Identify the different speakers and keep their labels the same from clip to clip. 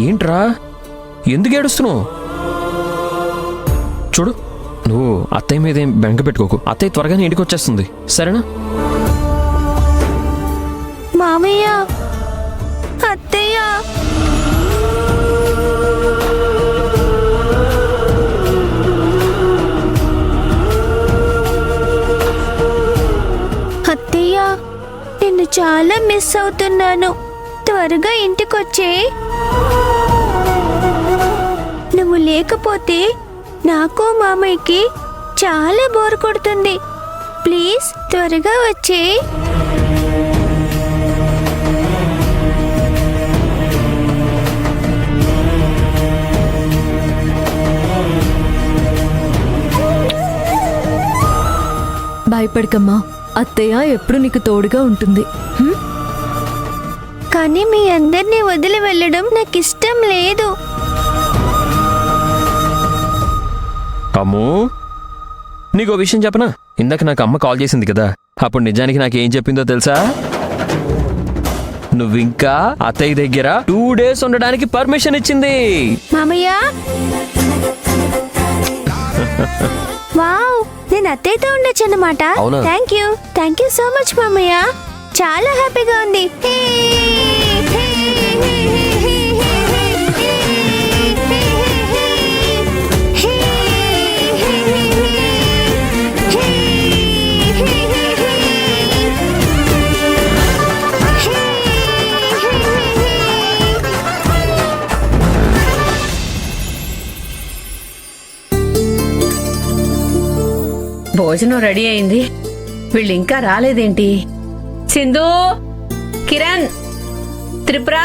Speaker 1: ఏంట్రా ఎందుకు ఏడుస్తున్నావు? చూడు, నువ్వు అత్తయ్య మీద ఏం బెంగ పెట్టుకోకు. అత్తయ్య త్వరగానే ఇంటికి వచ్చేస్తుంది, సరేనా?
Speaker 2: మామయ్య, అత్తయ్య, అత్తయ్య, నిన్ను చాలా మిస్ అవుతున్నాను. త్వరగా ఇంటికొచ్చే. నువ్వు లేకపోతే నాకు మామయ్యకి చాలా బోర్ కొడుతుంది. ప్లీజ్ త్వరగా వచ్చే.
Speaker 3: భయపడకమ్మా, అత్తయ్య ఎప్పుడు నీకు తోడుగా ఉంటుంది.
Speaker 2: కానీ మీ అందరినీ వదిలి వెళ్ళడం నాకు ఇష్టం లేదు.
Speaker 1: అమ్మూ, నీకో విషయం చెప్పనా? ఇందాక నాకు అమ్మ కాల్ చేసింది కదా, అప్పుడు నిజానికి నాకేం చెప్పిందో తెలుసా? నువ్వింకా అత్తయ్య దగ్గర 2 days ఉండడానికి పర్మిషన్ ఇచ్చింది.
Speaker 2: మామయ్య, వావ్, నేను అత్తయ్యతో ఉండొచ్చు అన్నమాట.
Speaker 1: అవునా?
Speaker 2: థ్యాంక్ యూ సో మచ్ మామయ్య. చాలా హ్యాపీగా ఉంది.
Speaker 4: భోజనం రెడీ అయింది, వీళ్ళు ఇంకా రాలేదేంటి? సింధు, కిరణ్, త్రిపుర,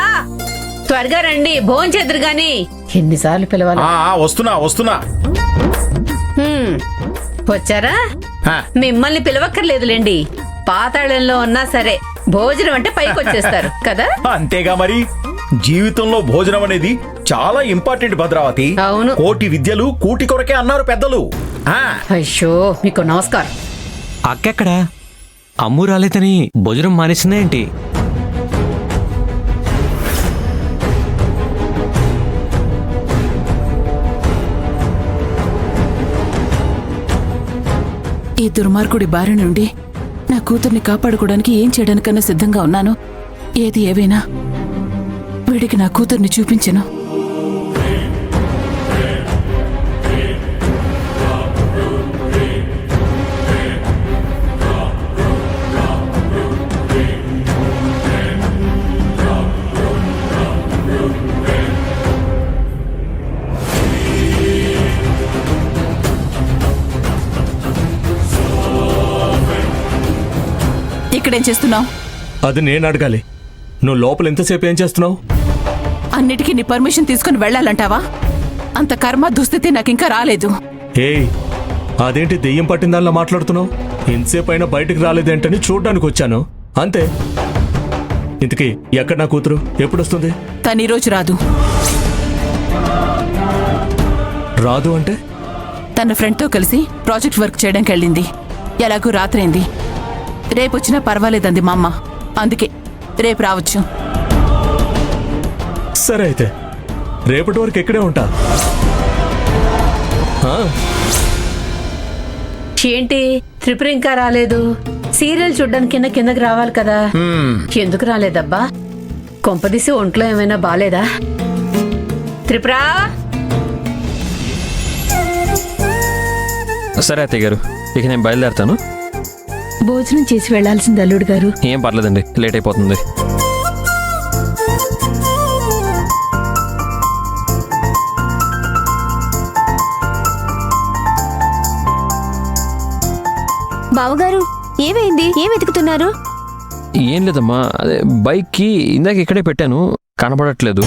Speaker 4: త్వరగా రండి, భోజనం చేద్దరు గాని. ఎన్నిసార్లు పిలవాలి?
Speaker 5: వస్తున్నా.
Speaker 4: వచ్చారా? మిమ్మల్ని పిలవక్కర్లేదులేండి, పాతాళంలో ఉన్నా సరే భోజనం అంటే పైకి వచ్చేస్తారు కదా.
Speaker 5: అంతేగా మరి, జీవితంలో భోజనం అనేది చాలా ఇంపార్టెంట్ భద్రావతి.
Speaker 4: అవును.
Speaker 5: కోటి విద్యలు కూటి కొరకే అన్నారు పెద్దలు.
Speaker 4: అయ్యో, మీకు నమస్కారం.
Speaker 6: అక్కెక్కడా? అమ్ము రాలేదని భోజనం మానేసిందా ఏంటి?
Speaker 7: ఈ దుర్మార్గుడి బారి నుండి నా కూతుర్ని కాపాడుకోవడానికి ఏం చేయడానికన్నా సిద్ధంగా ఉన్నాను. ఏది ఏవైనా వీడికి నా కూతుర్ని చూపించను. ఇక్కడేం చేస్తున్నావు?
Speaker 6: అది నేను అడగాలి. నువ్వు లోపల ఎంతసేపు ఏం చేస్తున్నావు?
Speaker 7: అన్నిటికీ నీ పర్మిషన్ తీసుకుని వెళ్ళాలంటావా? అంత కర్మ దుస్థితి నాకింకా రాలేదు.
Speaker 6: ఏయ్, అదేంటి దెయ్యం పట్టిందాల్లా మాట్లాడుతున్నావు? ఎంతసేపు అయినా బయటకు రాలేదేంటని చూడ్డానికి వచ్చాను, అంతే. ఇంతకీ ఎక్కడ నా కూతురు? ఎప్పుడు వస్తుంది?
Speaker 7: తను ఈరోజు రాదు.
Speaker 6: రాదు అంటే?
Speaker 7: తన ఫ్రెండ్తో కలిసి ప్రాజెక్ట్ వర్క్ చేయడానికి వెళ్ళింది. ఎలాగూ రాత్రైంది. రేపొచ్చినా పర్వాలేదంది మా అమ్మ. అందుకే రేపు రావచ్చు.
Speaker 6: సరే అయితే రేపటి వరకు ఇక్కడే ఉంటా.
Speaker 4: ఏంటి త్రిపుర ఇంకా రాలేదు? సీరియల్ చూడ్డానికి కిందకి రావాలి కదా. ఎందుకు రాలేదబ్బా? కొంపదీసి ఒంట్లో ఏమైనా బాలేదా? త్రిపుర,
Speaker 1: సరే అత్తయ్య గారు, ఇక నేను బయలుదేరుతాను.
Speaker 3: భోజనం చేసి వెళ్లాల్సింది అల్లుడు గారు.
Speaker 1: ఏం పర్లేదండి, లేట్ అయిపోతుంది.
Speaker 2: బావగారు, ఏమైంది? ఏం వెతుకుతున్నారు?
Speaker 1: ఏం లేదమ్మా, అదే బైక్కి ఇందాక ఇక్కడే పెట్టాను, కనపడట్లేదు.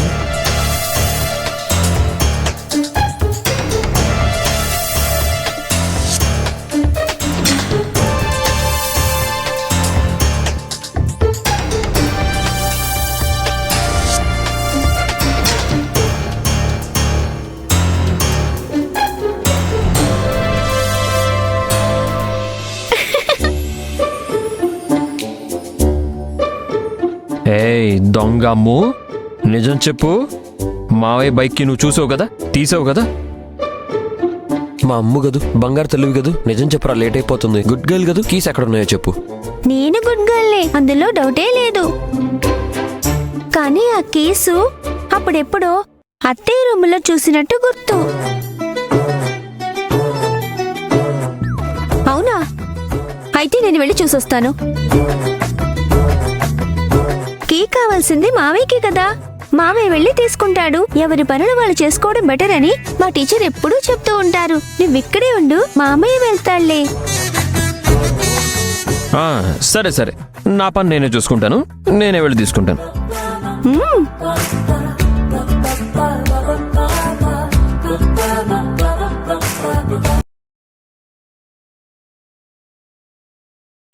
Speaker 1: ఏయ్ దొంగమ్ము, నిజం చెప్పు, మావయ్య బైక్కి నువ్వు చూసావు కదా, తీసావు కదా.
Speaker 8: మా అమ్ము గదు, బంగారు తెలివి గదు, నిజం చెప్పరా, లేట్ అయిపోతుంది. గుడ్ గర్ల్ గదు, కీస్ ఎక్కడ ఉన్నాయో చెప్పు.
Speaker 2: నేను గుడ్ గర్లే, అందులో డౌటే లేదు. కానీ ఆ కేసు అప్పుడెప్పుడో అత్తయ్య రూములో చూసినట్టు గుర్తు. అవునా? అయితే నేను వెళ్ళి చూసొస్తాను. కీ కావాల్సింది మావయ్యకి కదా, మావయ్య వెళ్ళి తీసుకుంటాడు. ఎవరి పనులు వాళ్ళు చేసుకోవడం బెటర్ అని మా టీచర్ ఎప్పుడూ చెప్తూ ఉంటారు. నువ్విక్కడే ఉండు, మామయ్య వెళ్తాడులే.
Speaker 1: ఆ, సరే సరే, నా పని నేనే చూసుకుంటాను. నేనే వెళ్ళి తీసుకుంటాను.
Speaker 2: మ్మ్.